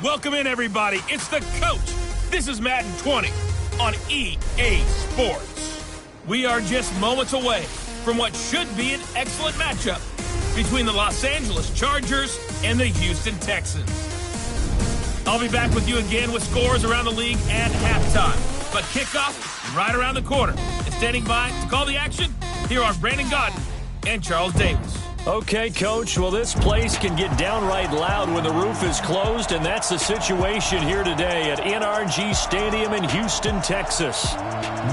Welcome in, everybody. It's the coach. This is Madden 20 on EA Sports. We are just moments away from what should be an excellent matchup between the Los Angeles Chargers and the Houston Texans. I'll be back with you again with scores around the league at halftime. But kickoff right around the corner. And standing by to call the action, here are Brandon Gaudin and Charles Davis. Okay, Coach. Well, this place can get downright loud when the roof is closed, and that's the situation here today at NRG Stadium in Houston, Texas.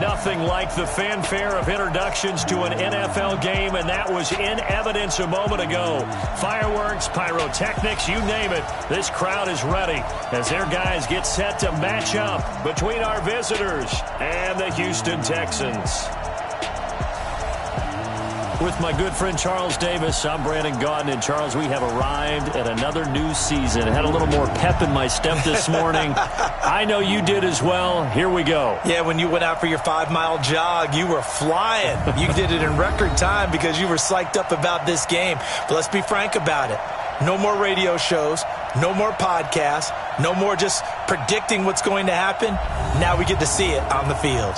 Nothing like the fanfare of introductions to an NFL game, and that was in evidence a moment ago. Fireworks, pyrotechnics, you name it. This crowd is ready as their guys get set to match up between our visitors and the Houston Texans. With my good friend Charles Davis, I'm Brandon Gaudin. And Charles, we have arrived at another new season. Had a little more pep in my step this morning. I know you did as well. Here we go. Yeah, when you went out for your 5-mile jog, you were flying. You did it in record time because you were psyched up about this game. But let's be frank about it. No more radio shows, no more podcasts, no more just predicting what's going to happen. Now we get to see it on the field.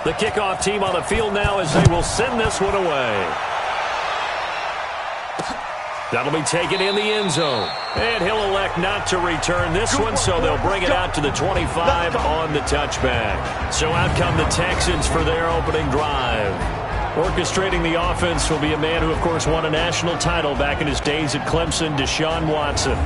The kickoff team on the field now as they will send this one away. That'll be taken in the end zone. And he'll elect not to return this one, so they'll bring it out to the 25 on the touchback. So out come the Texans for their opening drive. Orchestrating the offense will be a man who, of course, won a national title back in his days at Clemson, Deshaun Watson.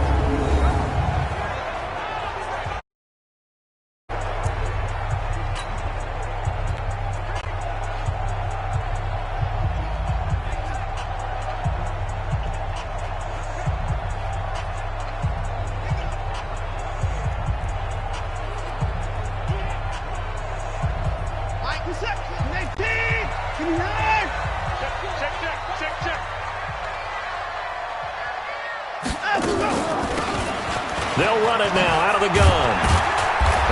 They'll run it now out of the gun.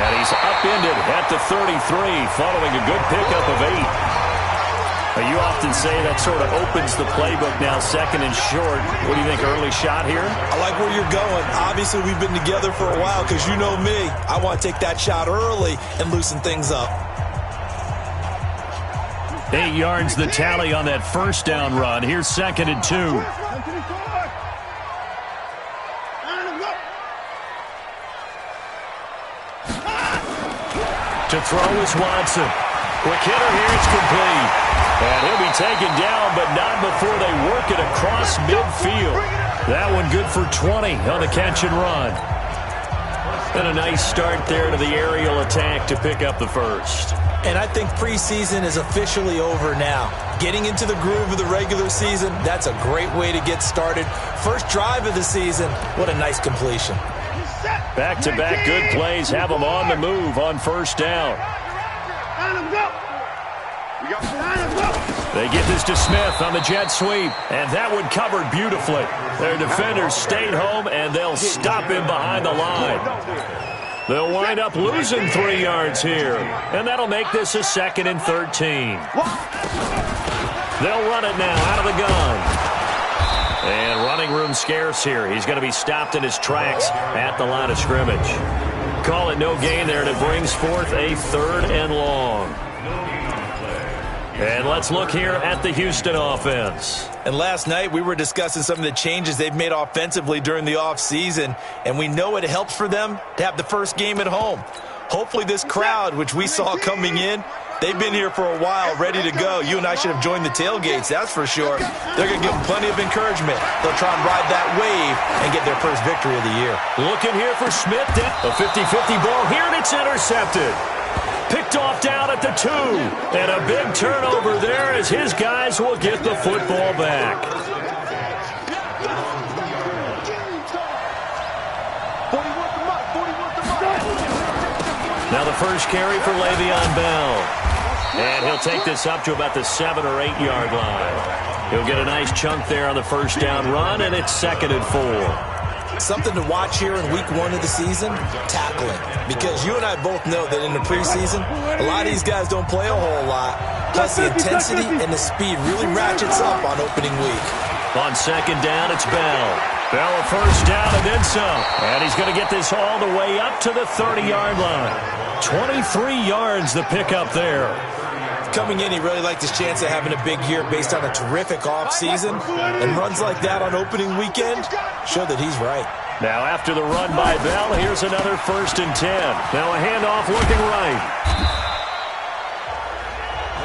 And he's upended at the 33 following a good pickup of 8. You often say that sort of opens the playbook now, second and short. What do you think, early shot here? I like where you're going. Obviously, we've been together for a while because you know me. I want to take that shot early and loosen things up. 8 yards the tally on that first down run. Here's second and 2. To throw is Watson. Quick hitter here, it's complete. And he'll be taken down, but not before they work it across midfield. That one good for 20 on the catch and run. And a nice start there to the aerial attack to pick up the first. And I think preseason is officially over now. Getting into the groove of the regular season, that's a great way to get started. First drive of the season, what a nice completion. Back-to-back good plays have them on the move on first down. They get this to Smith on the jet sweep, and that one covered beautifully. Their defenders stayed home, and they'll stop him behind the line. They'll wind up losing 3 yards here, and that'll make this a 2nd and 13. They'll run it now out of the gun. And running room scarce here. He's going to be stopped in his tracks at the line of scrimmage. Call it no gain there, and it brings forth a 3rd and long. And let's look here at the Houston offense. And last night we were discussing some of the changes they've made offensively during the offseason, and we know it helps for them to have the first game at home. Hopefully this crowd, which we saw coming in, they've been here for a while, ready to go. You and I should have joined the tailgates, that's for sure. They're going to give them plenty of encouragement. They'll try and ride that wave and get their first victory of the year. Looking here for Smith. A 50-50 ball here, and it's intercepted. Picked off down at the 2. And a big turnover there as his guys will get the football back. Now the first carry for Le'Veon Bell. And he'll take this up to about the 7 or 8 yard line. He'll get a nice chunk there on the first down run, and it's 2nd and 4. Something to watch here in week 1 of the season, tackling. Because you and I both know that in the preseason, a lot of these guys don't play a whole lot. Plus the intensity and the speed really ratchets up on opening week. On 2nd down, it's Bell. Bell a first down and then some. And he's going to get this all the way up to the 30-yard line. 23 yards the pickup there. Coming in, he really liked his chance of having a big year based on a terrific offseason. And runs like that on opening weekend show that he's right. Now after the run by Bell, here's another 1st and 10. Now a handoff looking right.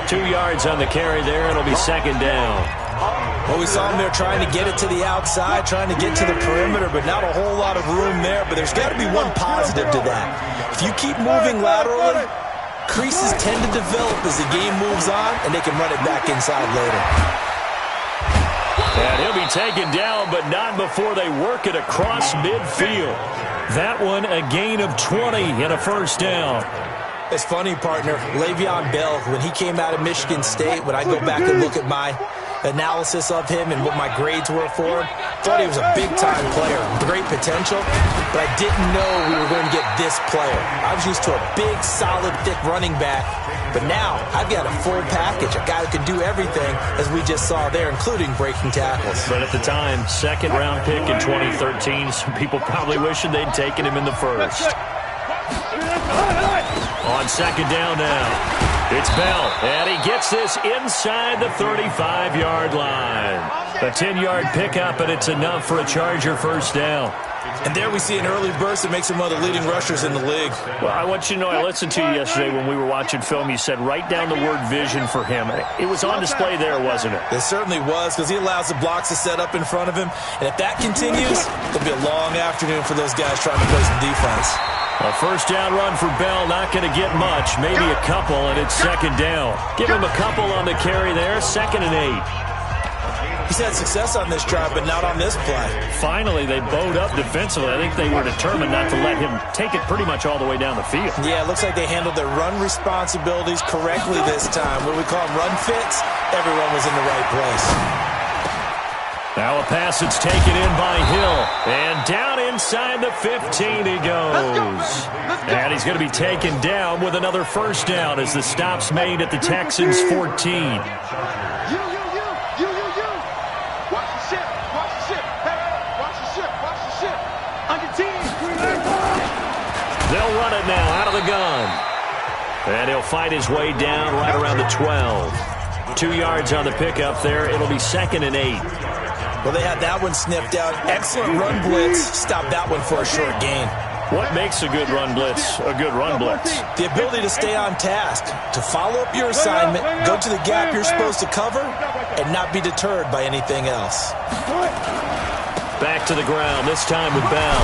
2 yards on the carry there. It'll be 2nd down. Well, we saw him there trying to get it to the outside, trying to get to the perimeter, but not a whole lot of room there. But there's got to be one positive to that. If you keep moving laterally, creases tend to develop as the game moves on, and they can run it back inside later. And he'll be taken down, but not before they work it across midfield. That one a gain of 20 and a first down. It's funny, partner. Le'Veon Bell, when he came out of Michigan State, when I go back and look at my analysis of him and what my grades were for him, thought he was a big-time player, great potential, but I didn't know we were going to get this player. I was used to a big, solid, thick running back, but now I've got a full package, a guy who can do everything, as we just saw there, including breaking tackles. But at the time, 2nd round pick in 2013, some people probably wishing they'd taken him in the 1st. On second down now, it's Bell, and he gets this inside the 35-yard line. A 10-yard pickup, and it's enough for a Charger first down. And there we see an early burst that makes him one of the leading rushers in the league. Well, I want you to know, I listened to you yesterday when we were watching film. You said write down the word vision for him. It was on display there, wasn't it? It certainly was, because he allows the blocks to set up in front of him. And if that continues, it'll be a long afternoon for those guys trying to play some defense. A first down run for Bell, not going to get much, maybe a couple, and it's second down. Give him a couple on the carry there, 2nd and 8. He's had success on this drive, but not on this play. Finally, they bowed up defensively. I think they were determined not to let him take it pretty much all the way down the field. Yeah, it looks like they handled their run responsibilities correctly this time. What we call them run fits, everyone was in the right place. Now a pass that's taken in by Hill. And down inside the 15 he goes. And he's going to be taken down with another first down as the stop's made at the Texans' 14. They'll run it now out of the gun. And he'll fight his way down right around the 12. 2 yards on the pickup there. It'll be 2nd and 8. Well, they had that one sniffed out. Excellent run blitz. Stop that one for a short gain. What makes a good run blitz a good run blitz? The ability to stay on task, to follow up your assignment, go to the gap you're supposed to cover, and not be deterred by anything else. Back to the ground, this time with Bell.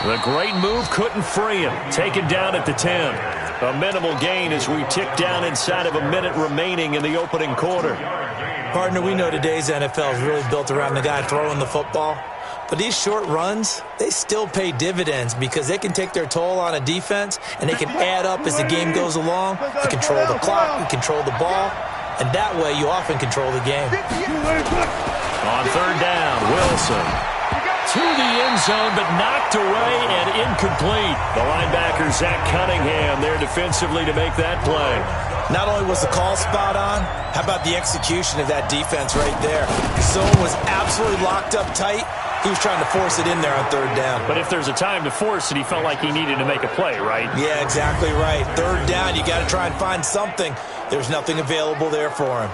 The great move couldn't free him. Taken down at the 10. A minimal gain as we tick down inside of a minute remaining in the opening quarter. Partner, we know today's NFL is really built around the guy throwing the football. But these short runs, they still pay dividends because they can take their toll on a defense and they can add up as the game goes along. You control the clock, you control the ball, and that way you often control the game. On third down, Wilson to the end zone, but knocked away and incomplete. The linebacker, Zach Cunningham, there defensively to make that play. Not only was the call spot on, how about the execution of that defense right there? Zone was absolutely locked up tight. He was trying to force it in there on third down. But if there's a time to force it, he felt like he needed to make a play, right? Yeah, exactly right. Third down, you got to try and find something. There's nothing available there for him.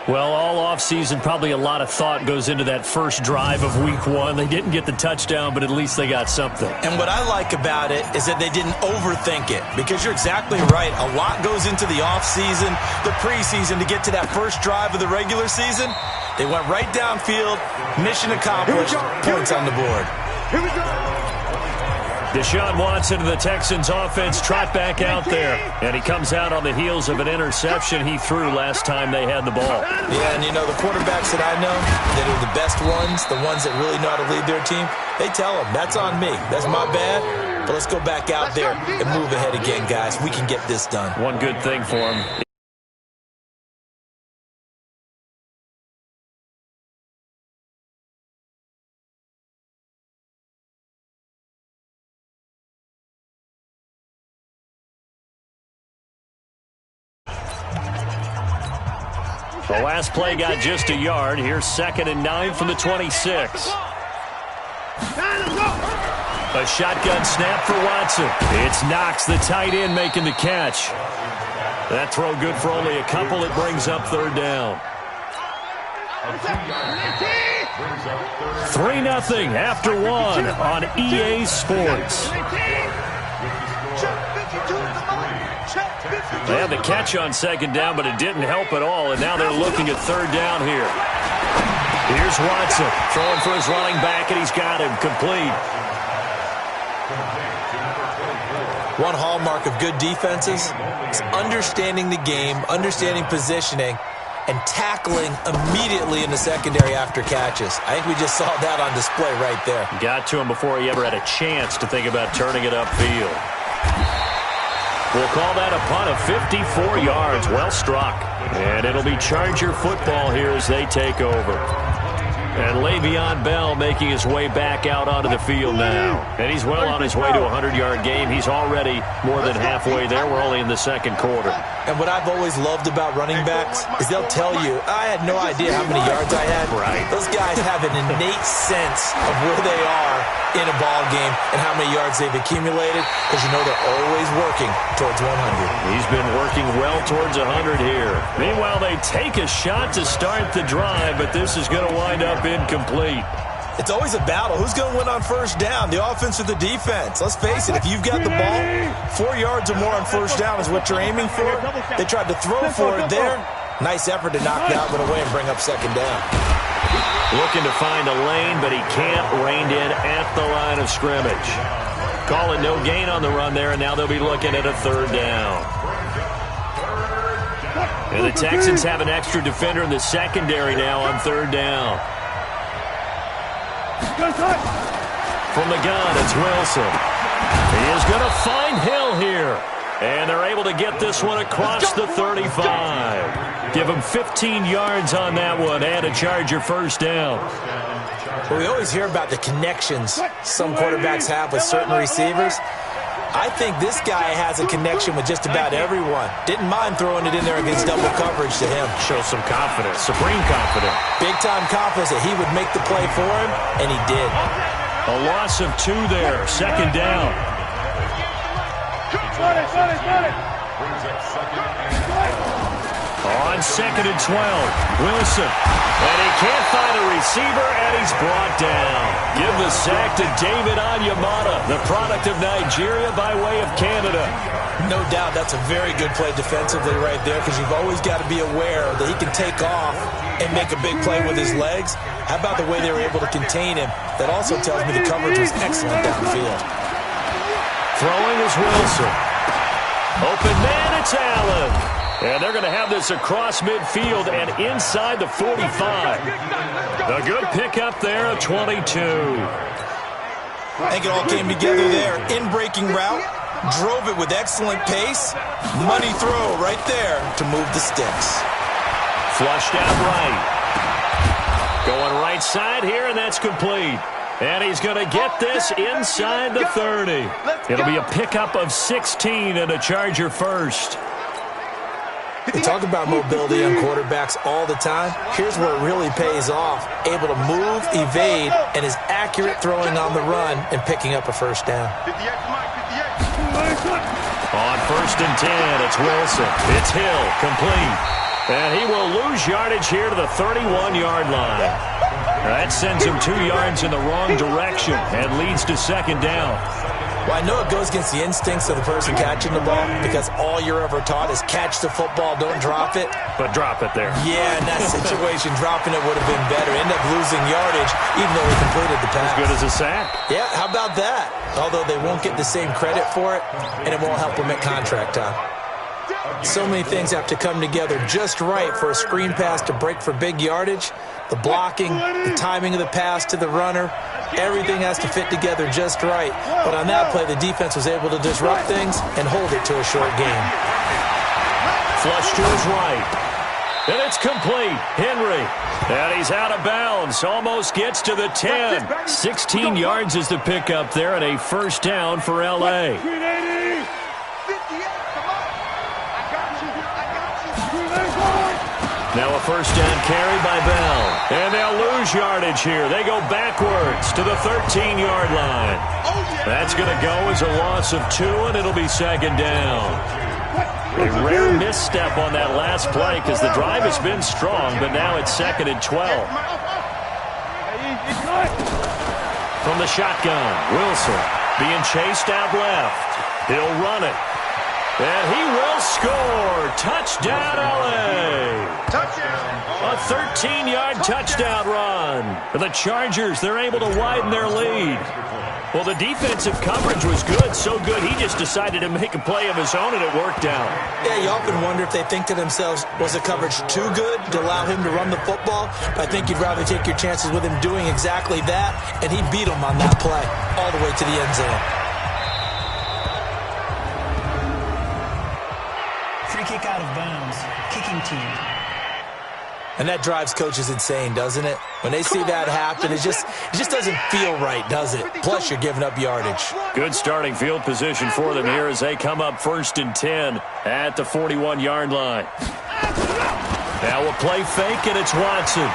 Well, all offseason, probably a lot of thought goes into that first drive of week 1. They didn't get the touchdown, but at least they got something. And what I like about it is that they didn't overthink it, because you're exactly right. A lot goes into the offseason, the preseason, to get to that first drive of the regular season. They went right downfield, mission accomplished, points on the board. Here we go. Deshaun Watson of the Texans offense trot back out there. And he comes out on the heels of an interception he threw last time they had the ball. Yeah, and you know, the quarterbacks that I know that are the best ones, the ones that really know how to lead their team, they tell them, that's on me. That's my bad. But let's go back out there and move ahead again, guys. We can get this done. One good thing for him. The last play got just a yard. Here's 2nd and 9 from the 26. A shotgun snap for Watson. It's Knox, the tight end, making the catch. That throw good for only a couple. It brings up third down. 3-0 after 1 on EA Sports. They had the catch on second down, but it didn't help at all, and now they're looking at third down here. Here's Watson throwing for his running back, and he's got him complete. One hallmark of good defenses is understanding the game, understanding positioning, and tackling immediately in the secondary after catches. I think we just saw that on display right there. Got to him before he ever had a chance to think about turning it upfield. We'll call that a punt of 54 yards. Well struck. And it'll be Charger football here as they take over. And Le'Veon Bell making his way back out onto the field now. And he's well on his way to a 100-yard game. He's already more than halfway there. We're only in the second quarter. And what I've always loved about running backs is they'll tell you, I had no idea how many yards I had. Right. Those guys have an innate sense of where they are in a ball game and how many yards they've accumulated, because you know they're always working towards 100. He's been working well towards 100 here. Meanwhile, they take a shot to start the drive, but this is going to wind up incomplete. It's always a battle. Who's going to win on first down, the offense or the defense? Let's face it, if you've got the ball, 4 yards or more on first down is what you're aiming for. They tried to throw for it there. Nice effort to knock that one away and bring up second down. Looking to find a lane, but he can't rein in at the line of scrimmage. Call it no gain on the run there, and now they'll be looking at a third down. And the Texans have an extra defender in the secondary now on third down. From the gun, it's Wilson. He is going to find Hill here. And they're able to get this one across the 35. Give him 15 yards on that one and a Charger first down. Well, we always hear about the connections some quarterbacks have with certain receivers. I think this guy has a connection with just about everyone. Didn't mind throwing it in there against double coverage to him. Shows some confidence, supreme confidence. Big-time confidence that he would make the play for him, and he did. A loss of 2 there, second down. On second and 12, Wilson. And he can't find a receiver, and he's brought down. Give the sack to David Onyemata, the product of Nigeria by way of Canada. No doubt that's a very good play defensively right there, because you've always got to be aware that he can take off and make a big play with his legs. How about the way they were able to contain him? That also tells me the coverage was excellent downfield. Throwing is Wilson. Open man, it's Allen. And they're going to have this across midfield and inside the 45. A good pickup there of 22. I think it all came together there. In-breaking route, drove it with excellent pace. Money throw right there to move the sticks. Flushed out right. Going right side here, and that's complete. And he's going to get this inside the 30. It'll be a pickup of 16 and a Charger first. We talk about mobility on quarterbacks all the time. Here's where it really pays off. Able to move, evade, and is accurate throwing on the run and picking up a first down. On first and 10, it's Wilson. It's Hill, complete. And he will lose yardage here to the 31-yard line. That sends him 2 yards in the wrong direction and leads to second down. Well, I know it goes against the instincts of the person catching the ball, because all you're ever taught is catch the football, don't drop it. But drop it there. Yeah, in that situation, dropping it would have been better. End up losing yardage, even though he completed the pass. As good as a sack. Yeah, how about that? Although they won't get the same credit for it, and it won't help them at contract time. So many things have to come together just right for a screen pass to break for big yardage. The blocking, the timing of the pass to the runner, everything has to fit together just right. But on that play, the defense was able to disrupt things and hold it to a short game. Flush to his right. And it's complete. Henry. And he's out of bounds. Almost gets to the 10. 16 yards is the pickup there, and a first down for L.A. Now a first down carry by Bell. And they'll lose yardage here. They go backwards to the 13-yard line. That's going to go as a loss of 2, and it'll be second down. A rare misstep on that last play, because the drive has been strong, but now it's second and 12. From the shotgun, Wilson being chased out left. He'll run it. And he will score. Touchdown, L.A. A 13-yard touchdown run. For the Chargers, they're able to widen their lead. Well, the defensive coverage was good, so good he just decided to make a play of his own, and it worked out. Yeah, you often wonder if they think to themselves, was the coverage too good to allow him to run the football? I think you'd rather take your chances with him doing exactly that, and he beat him on that play all the way to the end zone. Free kick out of bounds. Kicking team. And that drives coaches insane, doesn't it? When they see that happen, it just doesn't feel right, does it? Plus, you're giving up yardage. Good starting field position for them here as they come up 1st and 10 at the 41-yard line. Now a play fake, and it's Watson.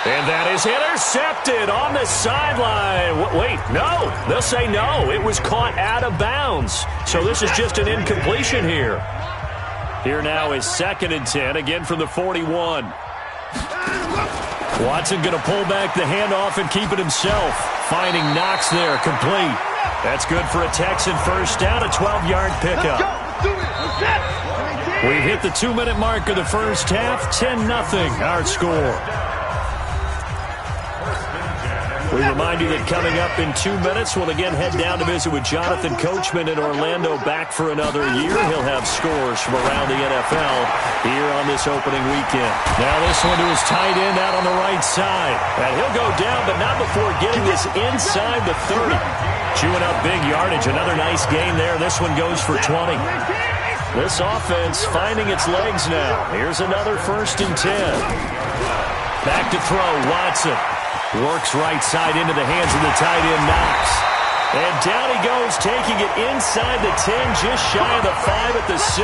And that is intercepted on the sideline. Wait, no. They'll say no. It was caught out of bounds. So this is just an incompletion here. Here now is 2nd and 10, again from the 41. Watson going to pull back the handoff and keep it himself. Finding Knox there, complete. That's good for a Texan first down, a 12-yard pickup. We've hit the 2-minute mark of the first half, 10-0 our score. We remind you that coming up in 2 minutes, we'll again head down to visit with Jonathan Coachman in Orlando, back for another year. He'll have scores from around the NFL here on this opening weekend. Now this one to his tight end out on the right side. And he'll go down, but not before getting this inside the 30. Chewing up big yardage. Another nice gain there. This one goes for 20. This offense finding its legs now. Here's another 1st and 10. Back to throw, Watson. Works right side into the hands of the tight end, Knox. And down he goes, taking it inside the 10, just shy of the 5 at the 6.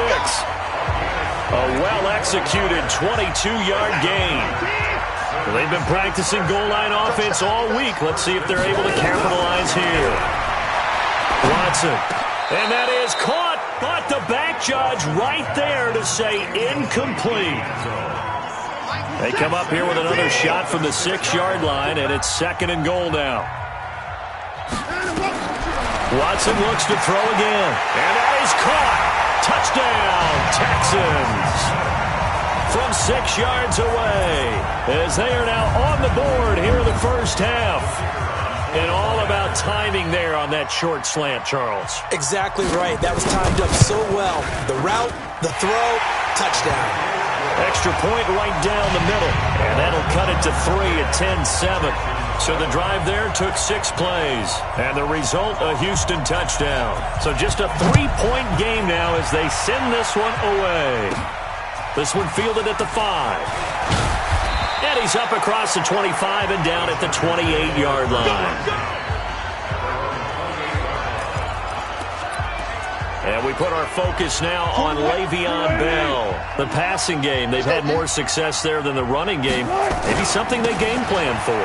A well-executed 22-yard gain. They've been practicing goal line offense all week. Let's see if they're able to capitalize here. Watson. And that is caught, but the back judge right there to say incomplete. They come up here with another shot from the 6-yard line, and it's 2nd and goal now. Watson looks to throw again, and that is caught. Touchdown, Texans. From 6 yards away, as they are now on the board here in the first half. And all about timing there on that short slant, Charles. Exactly right. That was timed up so well. The route, the throw, touchdown. Extra point right down the middle. And that'll cut it to 3 at 10-7. So the drive there took 6 plays. And the result, a Houston touchdown. So just a 3-point game now as they send this one away. This one fielded at the 5. And he's up across the 25 and down at the 28-yard line. And we put our focus now on Le'Veon Bell. The passing game, they've had more success there than the running game. Maybe something they game plan for.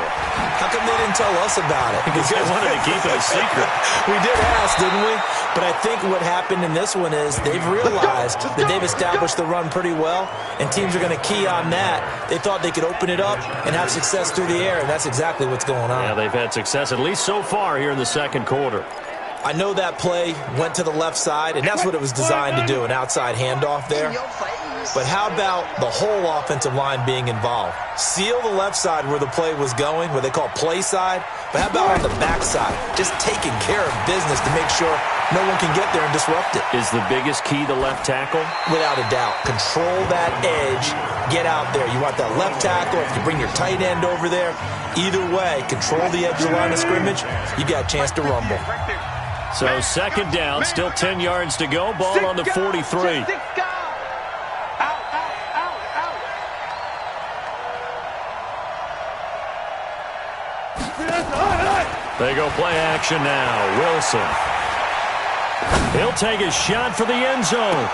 How come they didn't tell us about it? Because they wanted to keep it a secret. We did ask, didn't we? But I think what happened in this one is they've realized that they've established the run pretty well, and teams are going to key on that. They thought they could open it up and have success through the air, and that's exactly what's going on. Yeah, they've had success, at least so far here in the second quarter. I know that play went to the left side, and that's what it was designed to do, an outside handoff there. But how about the whole offensive line being involved? Seal the left side where the play was going, what they call play side. But how about on the back side? Just taking care of business to make sure no one can get there and disrupt it. Is the biggest key the left tackle? Without a doubt. Control that edge. Get out there. You want that left tackle. If you bring your tight end over there, either way, control the edge of the line of scrimmage, you got a chance to rumble. So 2nd down, still 10 yards to go. Ball on the 43. They go play action now. Wilson. He'll take a shot for the end zone.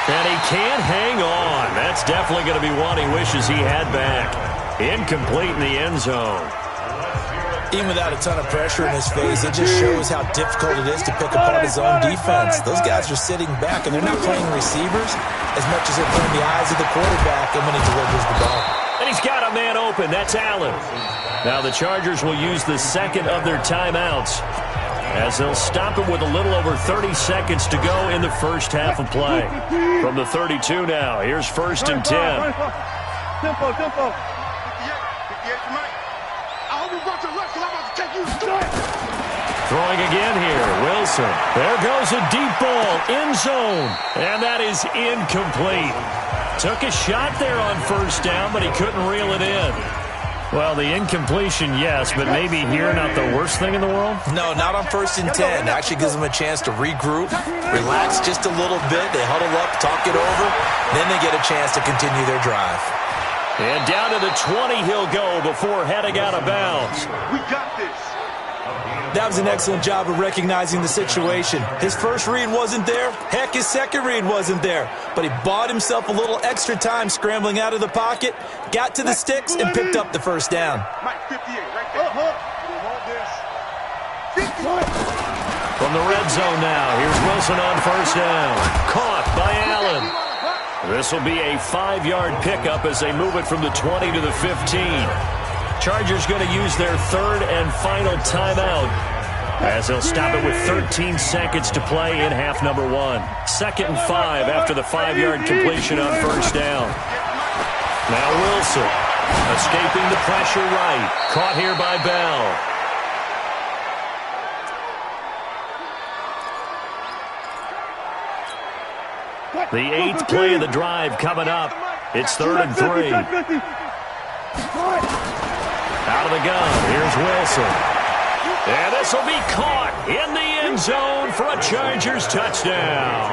And he can't hang on. That's definitely going to be one he wishes he had back. Incomplete in the end zone. Even without a ton of pressure in his face, it just shows how difficult it is to pick apart his own defense. Those guys are sitting back, and they're not playing receivers as much as they're playing the eyes of the quarterback and when he delivers the ball. And he's got a man open. That's Allen. Now the Chargers will use the second of their timeouts as they'll stop it with a little over 30 seconds to go in the first half of play. From the 32 now, here's 1st and 10. Tempo. Throwing again here, Wilson. There goes a deep ball, end zone, and that is incomplete. Took a shot there on 1st down, but he couldn't reel it in. Well, the incompletion, yes, but maybe here not the worst thing in the world? No, not on 1st and 10. Actually gives them a chance to regroup, relax just a little bit. They huddle up, talk it over, then they get a chance to continue their drive. And down to the 20 he'll go before heading out of bounds. We got this. That was an excellent job of recognizing the situation. His first read wasn't there. Heck, his second read wasn't there. But he bought himself a little extra time scrambling out of the pocket, got to the sticks, and picked up the first down. Mike, 58, right there. From the red zone now, here's Wilson on first down. Caught by Allen. This will be a 5-yard pickup as they move it from the 20 to the 15. Chargers going to use their third and final timeout as they'll stop it with 13 seconds to play in half number 1. 2nd and 5 after the 5-yard completion on first down. Now Wilson escaping the pressure right. Caught here by Bell. The 8th play of the drive coming up. It's 3rd and 3. Out of the gun, here's Wilson. And this will be caught in the end zone for a Chargers touchdown.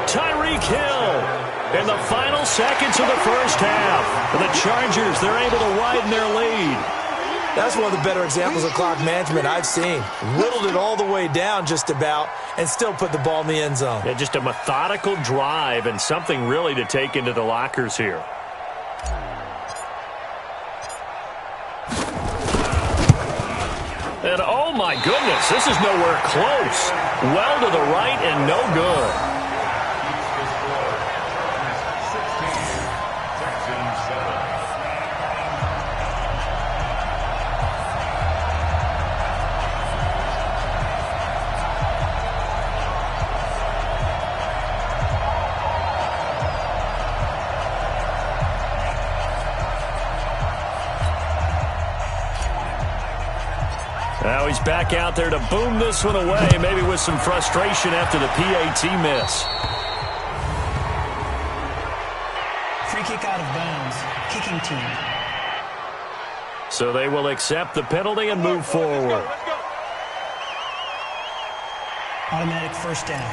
Tyreek Hill in the final seconds of the first half. For the Chargers, they're able to widen their lead. That's one of the better examples of clock management I've seen. Whittled it all the way down just about and still put the ball in the end zone. Yeah, just a methodical drive and something really to take into the lockers here. And oh my goodness, this is nowhere close. Well to the right and no good. Now he's back out there to boom this one away, maybe with some frustration after the PAT miss. Free kick out of bounds. Kicking team. So they will accept the penalty and move forward. Automatic first down.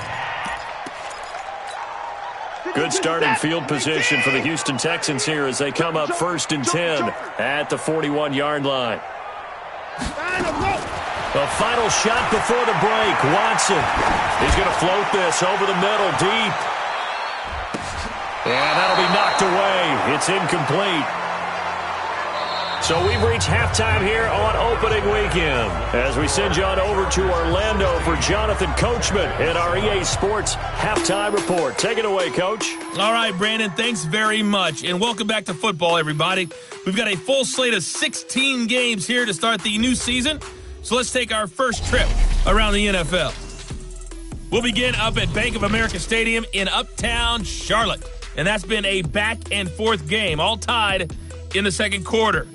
Good starting field position for the Houston Texans here as they come up 1st and 10 at the 41-yard line. The final shot before the break. Watson. He's going to float this over the middle deep. And that'll be knocked away. It's incomplete. So we've reached halftime here on opening weekend as we send you on over to Orlando for Jonathan Coachman in our EA Sports halftime report. Take it away, Coach. All right, Brandon, thanks very much. And welcome back to football, everybody. We've got a full slate of 16 games here to start the new season. So let's take our first trip around the NFL. We'll begin up at Bank of America Stadium in Uptown Charlotte. And that's been a back-and-forth game, all tied in the second quarter.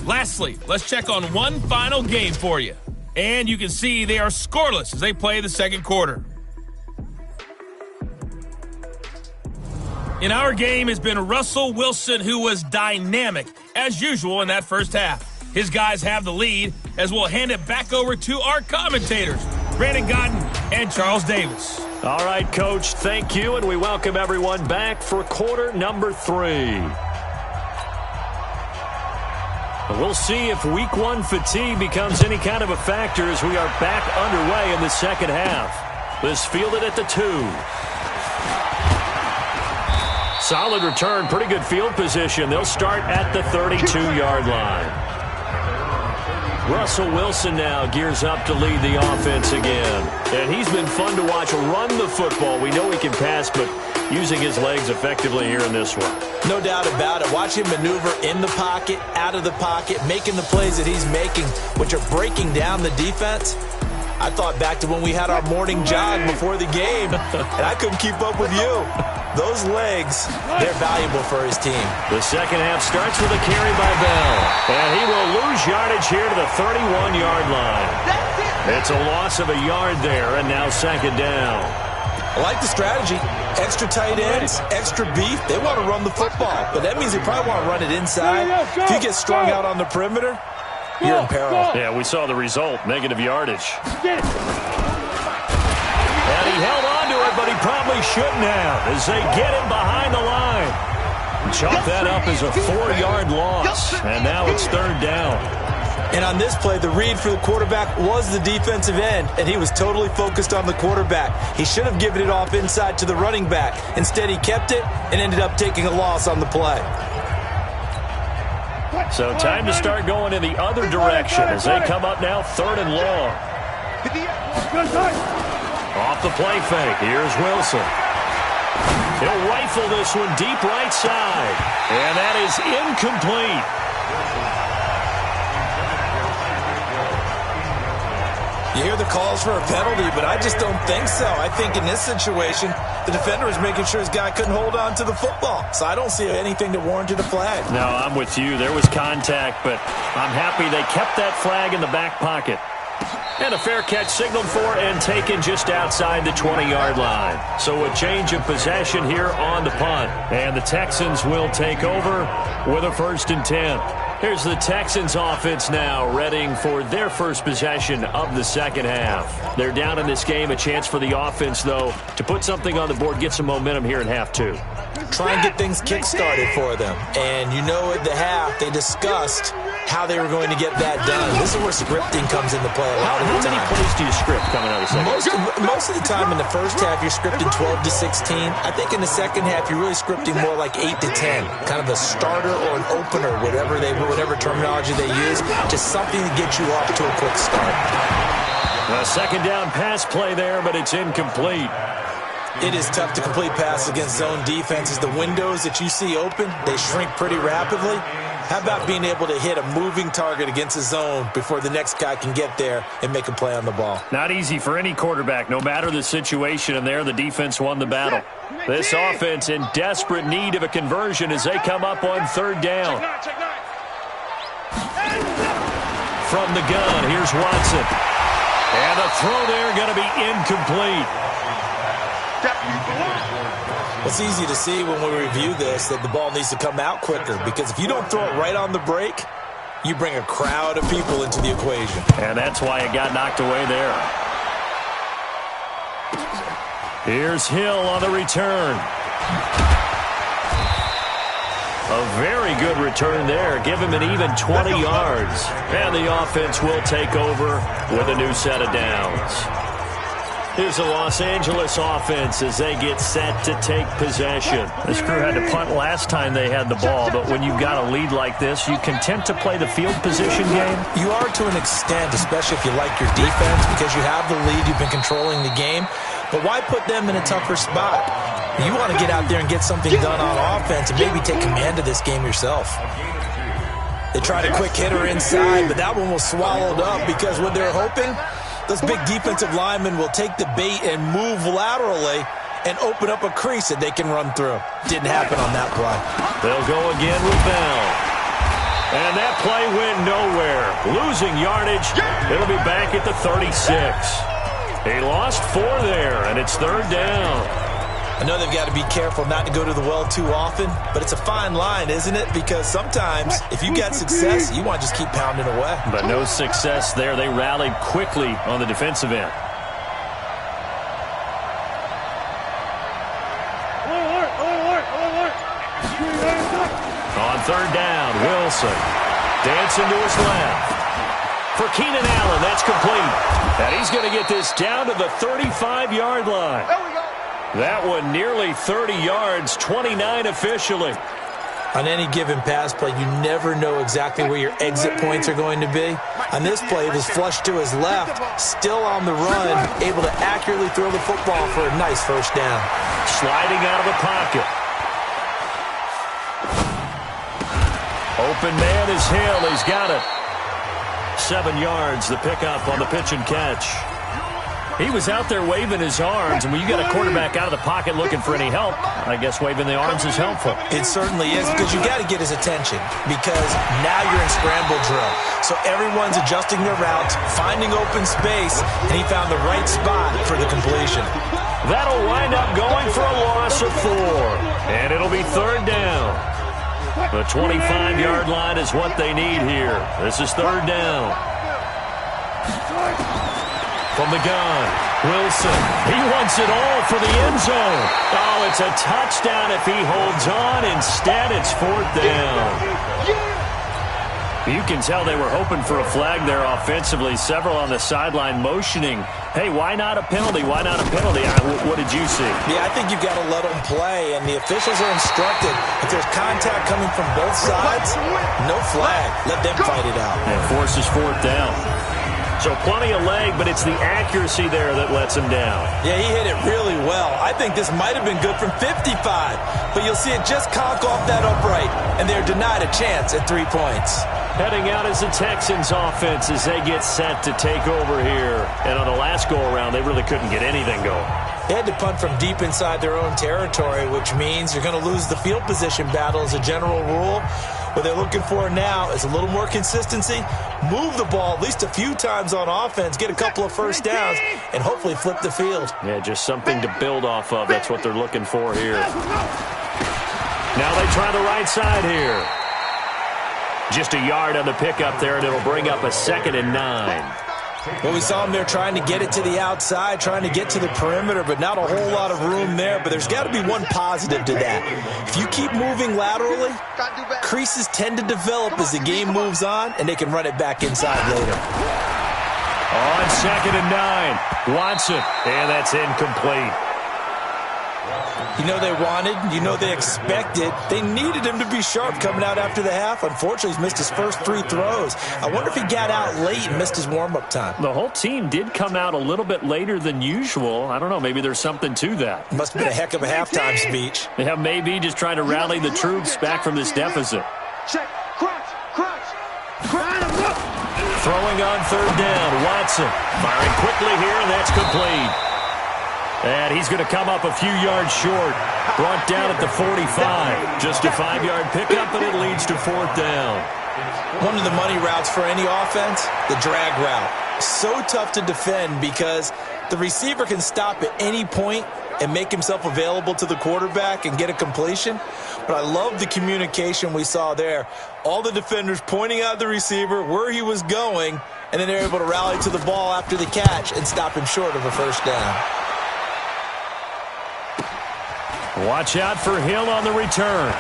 Lastly, let's check on one final game for you. And you can see they are scoreless as they play the second quarter. In our game has been Russell Wilson, who was dynamic, as usual, in that first half. His guys have the lead, as we'll hand it back over to our commentators, Brandon Godden and Charles Davis. All right, Coach, thank you, and we welcome everyone back for quarter number 3. We'll see if week 1 fatigue becomes any kind of a factor as we are back underway in the second half. This fielded at the 2. Solid return, pretty good field position. They'll start at the 32-yard line. Russell Wilson now gears up to lead the offense again. And he's been fun to watch run the football. We know he can pass, but using his legs effectively here in this one. No doubt about it. Watch him maneuver in the pocket, out of the pocket, making the plays that he's making, which are breaking down the defense. I thought back to when we had our morning jog before the game, and I couldn't keep up with you. Those legs, they're valuable for his team. The second half starts with a carry by Bell. And he will lose yardage here to the 31-yard line. It's a loss of a yard there, and now second down. I like the strategy. Extra tight ends, extra beef. They want to run the football, but that means they probably want to run it inside. If you get strung out on the perimeter, you're in peril. Yeah, we saw the result, negative yardage. And he held on to it, but he probably shouldn't have as they get him behind the line. Chalk that up as a 4-yard loss, and now it's third down. And on this play, the read for the quarterback was the defensive end, and he was totally focused on the quarterback. He should have given it off inside to the running back. Instead, he kept it and ended up taking a loss on the play. So time to start going in the other direction as they come up now third and long. Off the play fake, here's Wilson. He'll rifle this one deep right side, and that is incomplete. You hear the calls for a penalty, but I just don't think so. I think in this situation, the defender was making sure his guy couldn't hold on to the football. So I don't see anything that warranted a flag. No, I'm with you. There was contact, but I'm happy they kept that flag in the back pocket. And a fair catch signaled for and taken just outside the 20-yard line. So a change of possession here on the punt. And the Texans will take over with a 1st and 10. Here's the Texans offense now, readying for their first possession of the second half. They're down in this game. A chance for the offense, though, to put something on the board, get some momentum here in half two. Try and get things kick-started for them. And you know at the half, they discussed how they were going to get that done. This is where scripting comes into play a lot of the time. How many plays do you script coming out of the second half? Most of the time in the first half, you're scripting 12 to 16. I think in the second half, you're really scripting more like 8 to 10. Kind of a starter or an opener, whatever terminology they use. Just something to get you off to a quick start. A second down pass play there, but it's incomplete. It is tough to complete passes against zone defenses. The windows that you see open, they shrink pretty rapidly. How about being able to hit a moving target against a zone before the next guy can get there and make a play on the ball? Not easy for any quarterback, no matter the situation, and there the defense won the battle. This offense in desperate need of a conversion as they come up on third down. From the gun, here's Watson. And the throw there going to be incomplete. It's easy to see when we review this that the ball needs to come out quicker, because if you don't throw it right on the break, you bring a crowd of people into the equation. And that's why it got knocked away there. Here's Hill on the return. A very good return there. Give him an even 20 yards. And the offense will take over with a new set of downs. Here's the Los Angeles offense as they get set to take possession. This crew had to punt last time they had the ball, but when you've got a lead like this, you content to play the field position game? You are to an extent, especially if you like your defense, because you have the lead, you've been controlling the game. But why put them in a tougher spot? You want to get out there and get something done on offense and maybe take command of this game yourself. They tried a quick hitter inside, but that one was swallowed up because what they're hoping, those big defensive linemen will take the bait and move laterally and open up a crease that they can run through. Didn't happen on that play. They'll go again with Bell. And that play went nowhere. Losing yardage. It'll be back at the 36. He lost 4 there, and it's third down. I know they've got to be careful not to go to the well too often, but it's a fine line, isn't it? Because sometimes if you got success, you want to just keep pounding away. But no success there. They rallied quickly on the defensive end. On third down, Wilson dancing to his left. For Keenan Allen, that's complete. And he's going to get this down to the 35-yard line. That one nearly 30 yards, 29 officially. On any given pass play, you never know exactly where your exit points are going to be. On this play, it was flushed to his left, still on the run, able to accurately throw the football for a nice first down. Sliding out of the pocket. Open man is Hill. He's got it. 7 yards, the pickup on the pitch and catch. He was out there waving his arms, and when you got a quarterback out of the pocket looking for any help, I guess waving the arms is helpful. It certainly is, because you got to get his attention, because now you're in scramble drill. So everyone's adjusting their routes, finding open space, and he found the right spot for the completion. That'll wind up going for a loss of 4, and it'll be 3rd down. The 25-yard line is what they need here. This is 3rd down. From the gun, Wilson. He wants it all for the end zone. Oh, it's a touchdown if he holds on. Instead, it's 4th down. You can tell they were hoping for a flag there offensively. Several on the sideline motioning. Hey, why not a penalty? Why not a penalty? What did you see? Yeah, I think you've got to let them play, and the officials are instructed. If there's contact coming from both sides, no flag. Let them fight it out. And forces 4th down. So plenty of leg, but it's the accuracy there that lets him down. Yeah, he hit it really well. I think this might have been good from 55, but you'll see it just conk off that upright, and they're denied a chance at 3 points. Heading out is the Texans offense as they get set to take over here. And on the last go-around, they really couldn't get anything going. They had to punt from deep inside their own territory, which means you're going to lose the field position battle as a general rule. What they're looking for now is a little more consistency, move the ball at least a few times on offense, get a couple of first downs, and hopefully flip the field. Yeah, just something to build off of. That's what they're looking for here. Now they try the right side here. Just a yard on the pickup there, and it'll bring up a 2nd and 9. Well, we saw them there trying to get it to the outside, trying to get to the perimeter, but not a whole lot of room there. But there's got to be one positive to that. If you keep moving laterally, creases tend to develop as the game moves on, and they can run it back inside later. On 2nd and 9, Watson, and that's incomplete. You know they wanted, you know they expected. They needed him to be sharp coming out after the half. Unfortunately, he's missed his first 3 throws. I wonder if he got out late and missed his warm-up time. The whole team did come out a little bit later than usual. I don't know, maybe there's something to that. Must have been a heck of a halftime speech. Yeah, maybe just trying to rally the troops back from this deficit. Check, crunch. Throwing on 3rd down, Watson. Firing quickly here, and that's complete. And he's going to come up a few yards short. Brought down at the 45. Just a 5-yard pickup, and it leads to 4th down. One of the money routes for any offense, the drag route. So tough to defend because the receiver can stop at any point and make himself available to the quarterback and get a completion. But I love the communication we saw there. All the defenders pointing out the receiver, where he was going, and then they're able to rally to the ball after the catch and stop him short of a first down. Watch out for Hill on the return.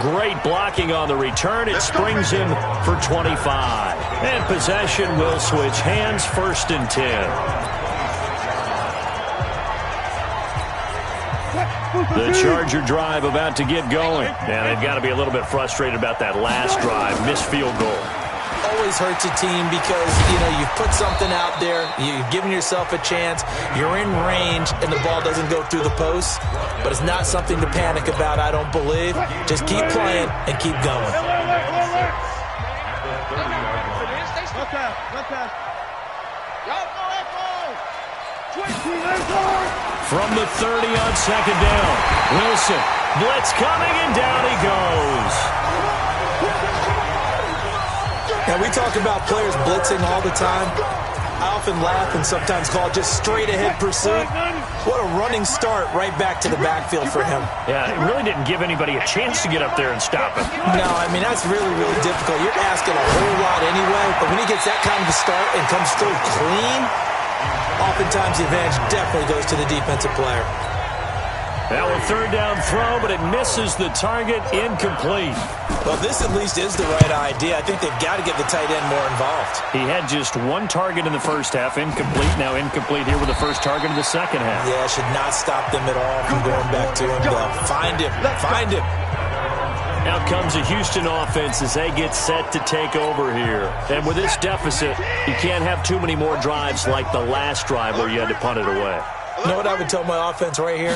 Great blocking on the return. It springs him for 25. And possession will switch hands, 1st and 10. The Charger drive about to get going. And they've got to be a little bit frustrated about that last drive. Missed field goal. Always hurts a team because, you've put something out there, you've given yourself a chance, you're in range, and the ball doesn't go through the posts. But it's not something to panic about, I don't believe. Just keep playing and keep going. From the 30 on 2nd down, Wilson, blitz coming, and down he goes. Now, we talk about players blitzing all the time. I often laugh and sometimes call it just straight-ahead pursuit. What a running start right back to the backfield for him. Yeah, it really didn't give anybody a chance to get up there and stop him. No, that's really, really difficult. You're asking a whole lot anyway, but when he gets that kind of a start and comes through clean, oftentimes the advantage definitely goes to the defensive player. Now a 3rd down throw, but it misses the target, incomplete. Well, this at least is the right idea. I think they've got to get the tight end more involved. He had just 1 target in the first half, incomplete. Now incomplete here with the first target in the second half. Yeah, should not stop them at all from going back to him. Find him. Out comes the Houston offense as they get set to take over here. And with this deficit, you can't have too many more drives like the last drive where you had to punt it away. You know what I would tell my offense right here?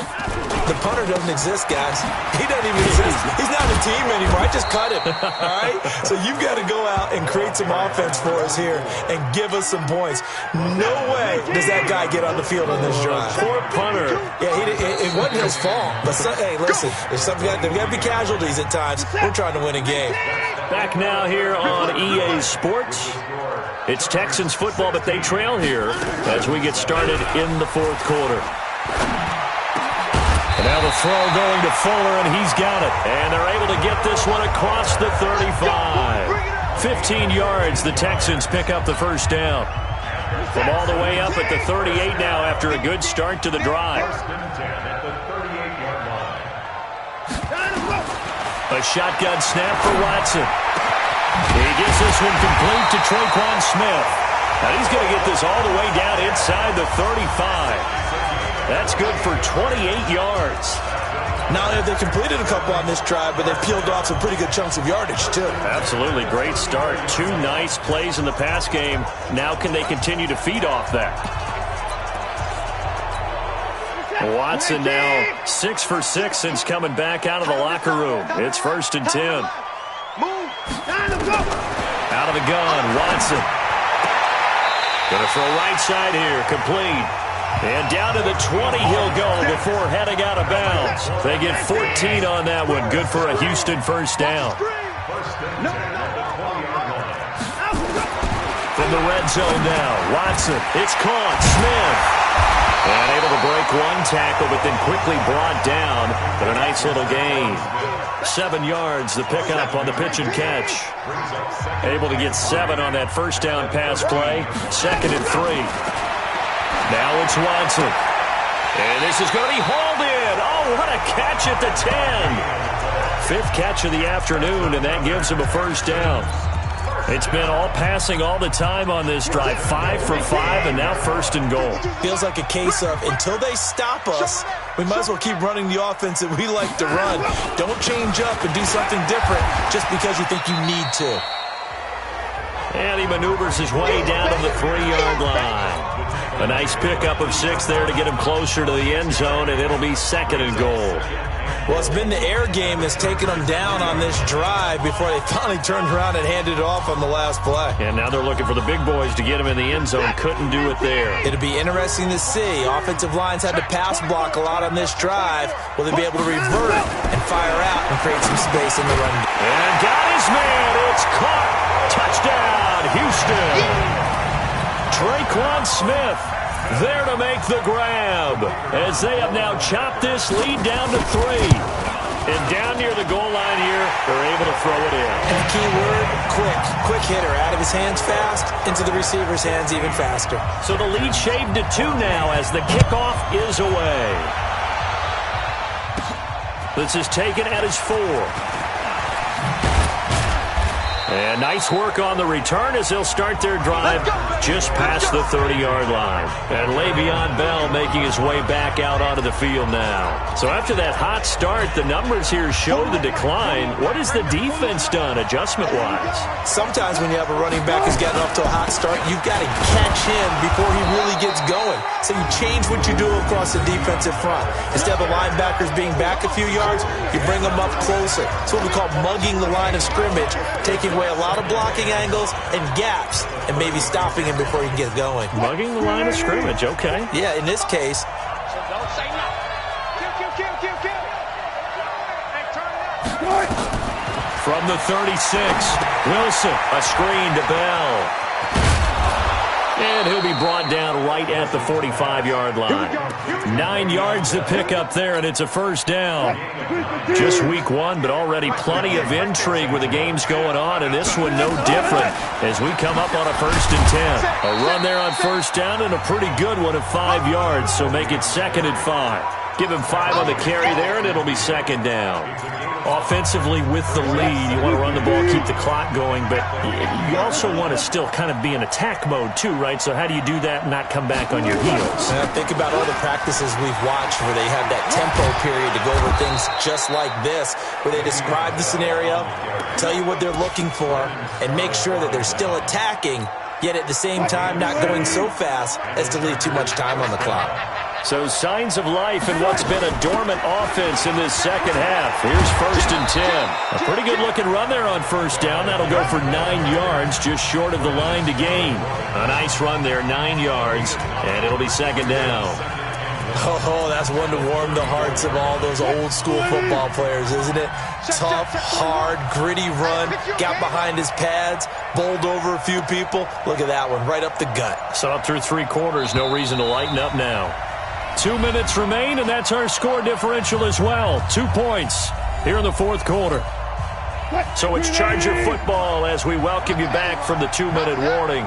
The punter doesn't exist, guys. He doesn't even exist. He's not a team anymore. I just cut him, all right? So you've got to go out and create some offense for us here and give us some points. No way does that guy get on the field on this drive. Poor punter. Yeah, it wasn't his fault. But, hey, listen, there's got to be casualties at times. We're trying to win a game. Back now here on EA Sports. It's Texans football, but they trail here as we get started in the fourth quarter. And now the throw going to Fuller, and he's got it. And they're able to get this one across the 35. 15 yards, the Texans pick up the first down. From all the way up at the 38 now after a good start to the drive. A shotgun snap for Watson. He gets this one complete to Traquan Smith. Now he's going to get this all the way down inside the 35. That's good for 28 yards. Not only have they completed a couple on this drive, but they've peeled off some pretty good chunks of yardage, too. Absolutely. Great start. 2 nice plays in the pass game. Now can they continue to feed off that? Watson now 6 for 6 since coming back out of the locker room. It's 1st and 10. Out of the gun, Watson. Going to throw right side here, complete. And down to the 20 he'll go before heading out of bounds. They get 14 on that one. Good for a Houston first down. From the red zone now, Watson. It's caught. Smith. And able to break one tackle, but then quickly brought down. But a nice little gain. 7 yards, the pickup on the pitch and catch. Able to get 7 on that first down pass play. 2nd and 3. Now it's Watson. And this is going to be hauled in. Oh, what a catch at the 10. 5th catch of the afternoon, and that gives him a first down. It's been all passing all the time on this drive. 5 for 5, and now 1st and goal. Feels like a case of until they stop us, we might as well keep running the offense that we like to run. Don't change up and do something different just because you think you need to. And he maneuvers his way down to the 3-yard line. A nice pickup of 6 there to get him closer to the end zone, and it'll be 2nd and goal. Well, it's been the air game that's taken them down on this drive before they finally turned around and handed it off on the last play. And now they're looking for the big boys to get him in the end zone. Couldn't do it there. It'll be interesting to see. Offensive lines had to pass block a lot on this drive. Will they be able to revert and fire out and create some space in the run game? And got his man. It's caught. Touchdown, Houston. Traquan Smith there to make the grab as they have now chopped this lead down to 3. And down near the goal line here, they're able to throw it in. And the key word, quick. Quick hitter. Out of his hands fast, into the receiver's hands even faster. So the lead shaved to 2 now as the kickoff is away. This is taken at his 4. And nice work on the return as they'll start their drive just past the 30-yard line. And Le'Veon Bell making his way back out onto the field now. So after that hot start, the numbers here show the decline. What has the defense done adjustment-wise? Sometimes when you have a running back who's gotten off to a hot start, you've got to catch him before he really gets going. So you change what you do across the defensive front. Instead of the linebackers being back a few yards, you bring them up closer. It's what we call mugging the line of scrimmage, taking away a lot of blocking angles and gaps and maybe stopping him before he can get going. Mugging the line of scrimmage, okay. Yeah, in this case. From the 36, Wilson, a screen to Bell. And he'll be brought down right at the 45-yard line. 9 yards to pick up there, and it's a first down. Just week 1, but already plenty of intrigue with the games going on, and this one no different as we come up on a 1st and 10. A run there on first down and a pretty good one of 5 yards, so make it 2nd and 5. Give him 5 on the carry there, and it'll be 2nd down. Offensively with the lead, you want to run the ball, keep the clock going, but you also want to still kind of be in attack mode too, right? So how do you do that and not come back on your heels? Think about all the practices we've watched where they have that tempo period to go over things just like this, where they describe the scenario, tell you what they're looking for, and make sure that they're still attacking, yet at the same time not going so fast as to leave too much time on the clock. So signs of life in what's been a dormant offense in this second half. Here's 1st and 10. A pretty good-looking run there on first down. That'll go for 9 yards, just short of the line to gain. A nice run there, 9 yards, and it'll be 2nd down. Oh, that's one to warm the hearts of all those old-school football players, isn't it? Tough, hard, gritty run, got behind his pads, bowled over a few people. Look at that one, right up the gut. So up through 3 quarters, no reason to lighten up now. 2 minutes remain, and that's our score differential as well. 2 points here in the 4th quarter. So it's Charger football as we welcome you back from the 2-minute warning.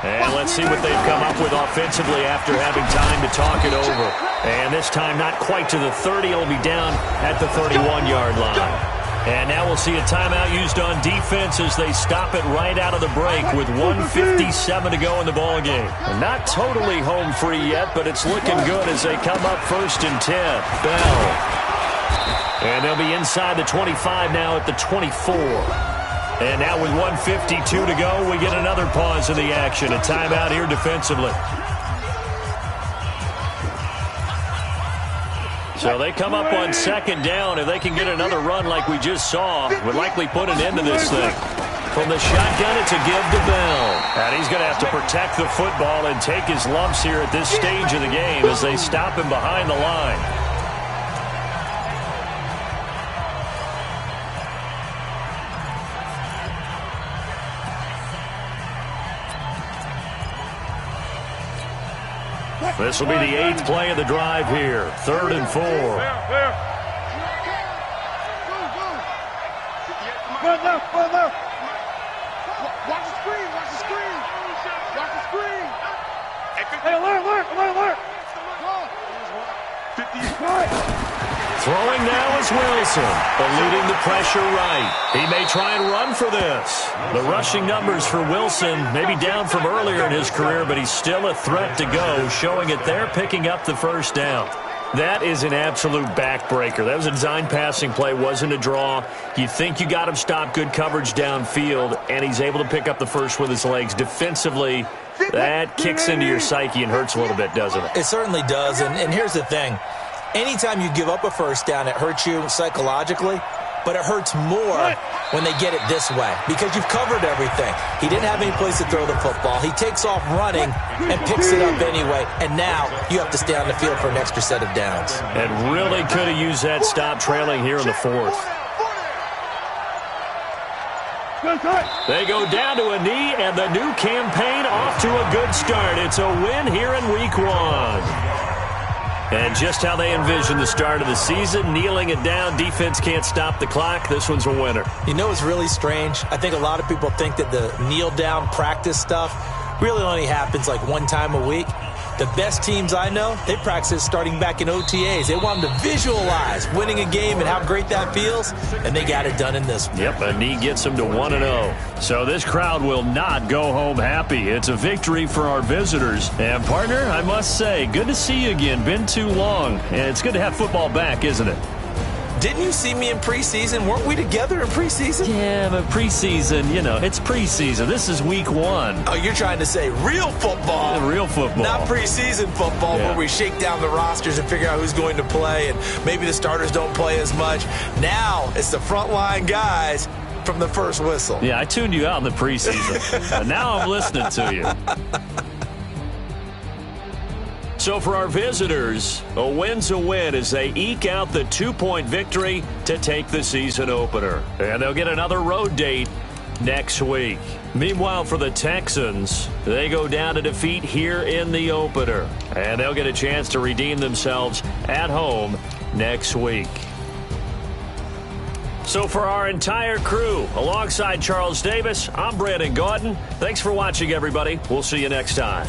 And let's see what they've come up with offensively after having time to talk it over. And this time not quite to the 30. It'll be down at the 31-yard line. And now we'll see a timeout used on defense as they stop it right out of the break with 1:57 to go in the ballgame. Not totally home free yet, but it's looking good as they come up 1st and 10. Bell. And they'll be inside the 25 now at the 24. And now with 1:52 to go, we get another pause in the action. A timeout here defensively. So they come up on 2nd down. If they can get another run like we just saw, would likely put an end to this thing. From the shotgun, it's a give to Bell. And he's going to have to protect the football and take his lumps here at this stage of the game as they stop him behind the line. This will be the 8th play of the drive here. 3rd and 4. Run left, run left. Watch the screen, watch the screen. Watch the screen. Hey, alert. 50. Throwing now is Wilson, eluding the pressure right. He may try and run for this. The rushing numbers for Wilson may be down from earlier in his career, but he's still a threat to go, showing it there, picking up the 1st down. That is an absolute backbreaker. That was a design passing play, wasn't a draw. You think you got him stopped, good coverage downfield, and he's able to pick up the first with his legs. Defensively, that kicks into your psyche and hurts a little bit, doesn't it? It certainly does, and here's the thing. Anytime you give up a 1st down, it hurts you psychologically, but it hurts more when they get it this way because you've covered everything. He didn't have any place to throw the football. He takes off running and picks it up anyway, and now you have to stay on the field for an extra set of downs. And really could have used that stop trailing here in the 4th. They go down to a knee, and the new campaign off to a good start. It's a win here in Week 1. And just how they envision the start of the season, kneeling it down, defense can't stop the clock. This one's a winner. You know what's really strange? I think a lot of people think that the kneel-down practice stuff really only happens like one time a week. The best teams I know, they practice starting back in OTAs. They want them to visualize winning a game and how great that feels, and they got it done in this one. Yep, a knee gets them to 1-0. So this crowd will not go home happy. It's a victory for our visitors. And, partner, I must say, good to see you again. Been too long. And it's good to have football back, isn't it? Didn't you see me in preseason? Weren't we together in preseason? Yeah, but preseason, it's preseason. This is Week 1. Oh, you're trying to say real football. Real football. Not preseason football where we shake down the rosters and figure out who's going to play, and maybe the starters don't play as much. Now it's the frontline guys from the first whistle. Yeah, I tuned you out in the preseason. But now I'm listening to you. So for our visitors, a win's a win as they eke out the 2-point victory to take the season opener. And they'll get another road date next week. Meanwhile, for the Texans, they go down to defeat here in the opener. And they'll get a chance to redeem themselves at home next week. So for our entire crew, alongside Charles Davis, I'm Brandon Gautin. Thanks for watching, everybody. We'll see you next time.